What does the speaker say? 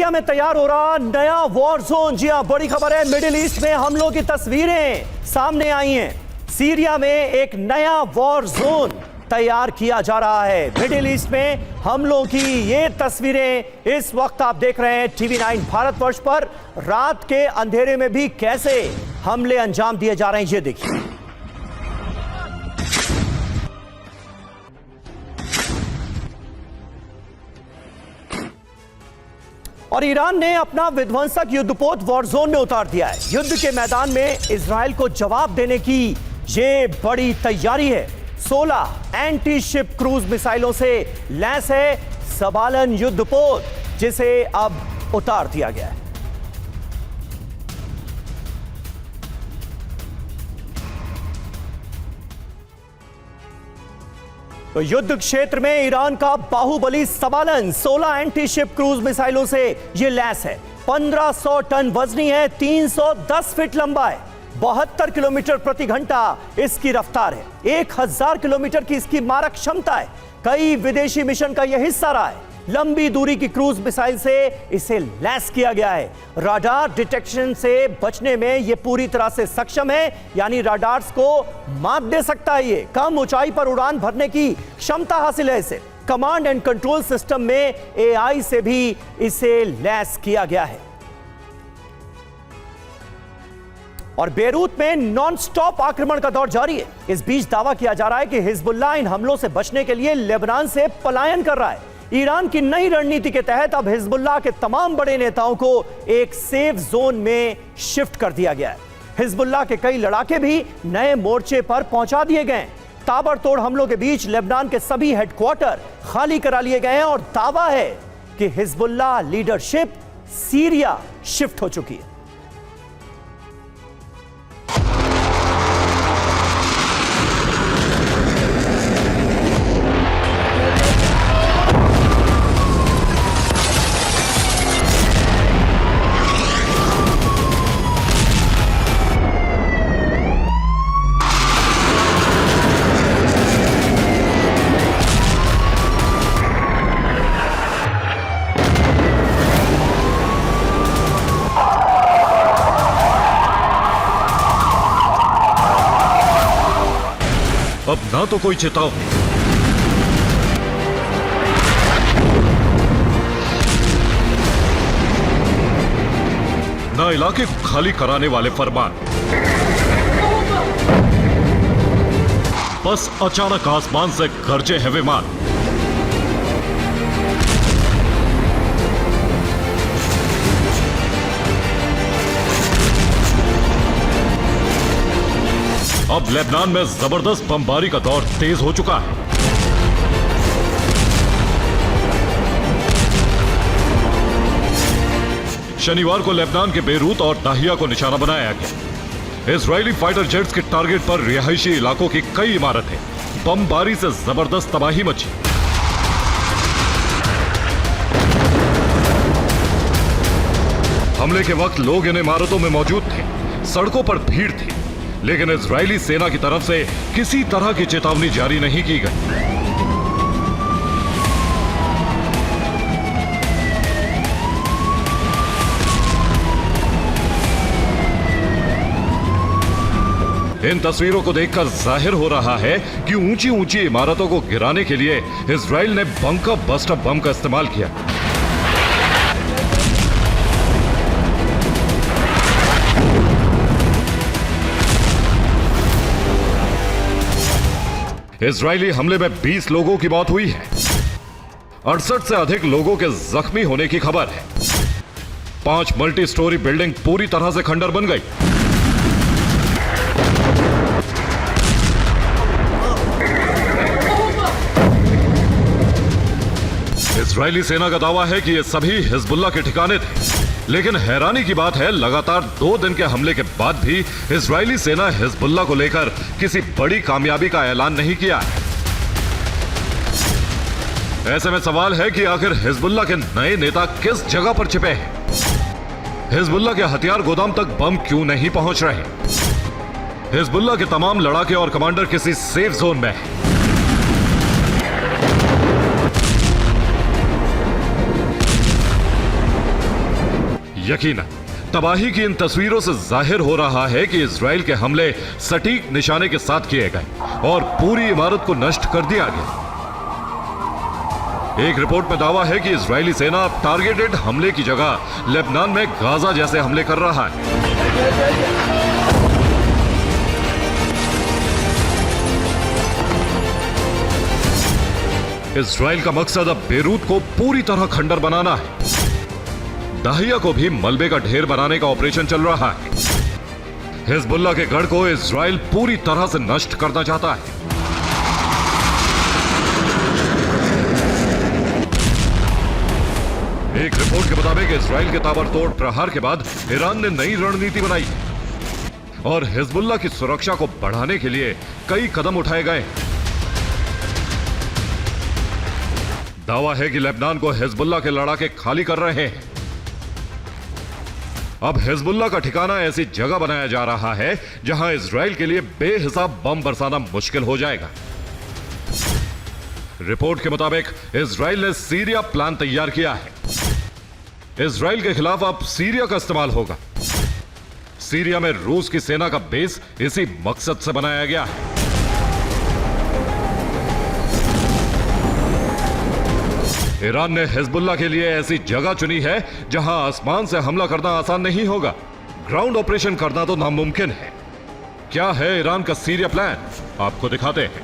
Syria में तैयार हो रहा नया वॉर जोन। जी हां, बड़ी खबर है, मिडिल ईस्ट में हमलों की तस्वीरें सामने आई हैं। सीरिया में एक नया वॉर जोन तैयार किया जा रहा है। मिडिल ईस्ट में हमलों की ये तस्वीरें इस वक्त आप देख रहे हैं टीवी 9 भारतवर्ष पर। रात के अंधेरे में भी कैसे हमले अंजाम दिए जा रहे हैं, ये देखिए। और ईरान ने अपना विध्वंसक युद्धपोत वॉर जोन में उतार दिया है। युद्ध के मैदान में इजराइल को जवाब देने की ये बड़ी तैयारी है। 16 एंटी शिप क्रूज मिसाइलों से लैस है सबालन युद्धपोत, जिसे अब उतार दिया गया है। तो युद्ध क्षेत्र में ईरान का बाहुबली सबालन 16 एंटी शिप क्रूज मिसाइलों से यह लैस है। 1500 टन वजनी है, 310 फीट लंबा है, 72 किलोमीटर प्रति घंटा इसकी रफ्तार है, 1000 किलोमीटर की इसकी मारक क्षमता है। कई विदेशी मिशन का यह हिस्सा रहा है। लंबी दूरी की क्रूज मिसाइल से इसे लैस किया गया है। राडार डिटेक्शन से बचने में यह पूरी तरह से सक्षम है, यानी राडार्स को मात दे सकता है। ये कम ऊंचाई पर उड़ान भरने की क्षमता हासिल है इसे। कमांड एंड कंट्रोल सिस्टम में एआई से भी इसे लैस किया गया है। और बेरूत में नॉन स्टॉप आक्रमण का दौर जारी है। इस बीच दावा किया जा रहा है कि हिजबुल्लाह इन हमलों से बचने के लिए लेबनान से पलायन कर रहा है। ईरान की नई रणनीति के तहत अब हिजबुल्लाह के तमाम बड़े नेताओं को एक सेफ जोन में शिफ्ट कर दिया गया है। हिजबुल्लाह के कई लड़ाके भी नए मोर्चे पर पहुंचा दिए गए। ताबड़तोड़ हमलों के बीच लेबनान के सभी हेडक्वार्टर खाली करा लिए गए हैं और दावा है कि हिजबुल्लाह लीडरशिप सीरिया शिफ्ट हो चुकी है। अब ना तो कोई चेतावनी, ना इलाके को खाली कराने वाले फरमान, बस अचानक आसमान से गरजे हैं विमान। अब लेबनान में जबरदस्त बमबारी का दौर तेज हो चुका है। शनिवार को लेबनान के बेरूत और दाहिया को निशाना बनाया गया। इजरायली फाइटर जेट्स के टारगेट पर रिहायशी इलाकों की कई इमारतें बमबारी से जबरदस्त तबाही मची। हमले के वक्त लोग इन इमारतों में मौजूद थे, सड़कों पर भीड़ थी, लेकिन इजरायली सेना की तरफ से किसी तरह की चेतावनी जारी नहीं की गई। इन तस्वीरों को देखकर जाहिर हो रहा है कि ऊंची ऊंची इमारतों को गिराने के लिए इजराइल ने बंकर बस्टर बम का इस्तेमाल किया। इजरायली हमले में 20 लोगों की मौत हुई है। 68 से अधिक लोगों के जख्मी होने की खबर है। 5 मल्टी स्टोरी बिल्डिंग पूरी तरह से खंडर बन गई। इजरायली सेना का दावा है कि ये सभी हिजबुल्लाह के ठिकाने थे, लेकिन हैरानी की बात है लगातार 2 दिन के हमले के बाद भी इजरायली सेना हिजबुल्लाह को लेकर किसी बड़ी कामयाबी का ऐलान नहीं किया है। ऐसे में सवाल है कि आखिर हिजबुल्लाह के नए नेता किस जगह पर छिपे हैं? हिजबुल्लाह के हथियार गोदाम तक बम क्यों नहीं पहुंच रहे? हिजबुल्लाह के तमाम लड़ाके और कमांडर किसी सेफ जोन में हैं। यकीनन तबाही की इन तस्वीरों से जाहिर हो रहा है कि इजराइल के हमले सटीक निशाने के साथ किए गए और पूरी इमारत को नष्ट कर दिया गया। एक रिपोर्ट में दावा है कि इजरायली सेना अब टारगेटेड हमले की जगह लेबनान में गाजा जैसे हमले कर रहा है। इजराइल का मकसद अब बेरूत को पूरी तरह खंडर बनाना है। दाहिया को भी मलबे का ढेर बनाने का ऑपरेशन चल रहा है। हिजबुल्लाह के गढ़ को इजराइल पूरी तरह से नष्ट करना चाहता है। एक रिपोर्ट के मुताबिक इजराइल के ताबड़तोड़ प्रहार के बाद ईरान ने नई रणनीति बनाई है और हिजबुल्लाह की सुरक्षा को बढ़ाने के लिए कई कदम उठाए गए। दावा है कि लेबनान को हिजबुल्लाह के लड़ाके खाली कर रहे हैं। अब हिजबुल्लाह का ठिकाना ऐसी जगह बनाया जा रहा है जहां इजराइल के लिए बेहिसाब बम बरसाना मुश्किल हो जाएगा। रिपोर्ट के मुताबिक इजराइल ने सीरिया प्लान तैयार किया है। इजराइल के खिलाफ अब सीरिया का इस्तेमाल होगा। सीरिया में रूस की सेना का बेस इसी मकसद से बनाया गया है। ईरान ने हिजबुल्लाह के लिए ऐसी जगह चुनी है जहां आसमान से हमला करना आसान नहीं होगा, ग्राउंड ऑपरेशन करना तो नामुमकिन है। क्या है ईरान का सीरिया प्लान, आपको दिखाते हैं।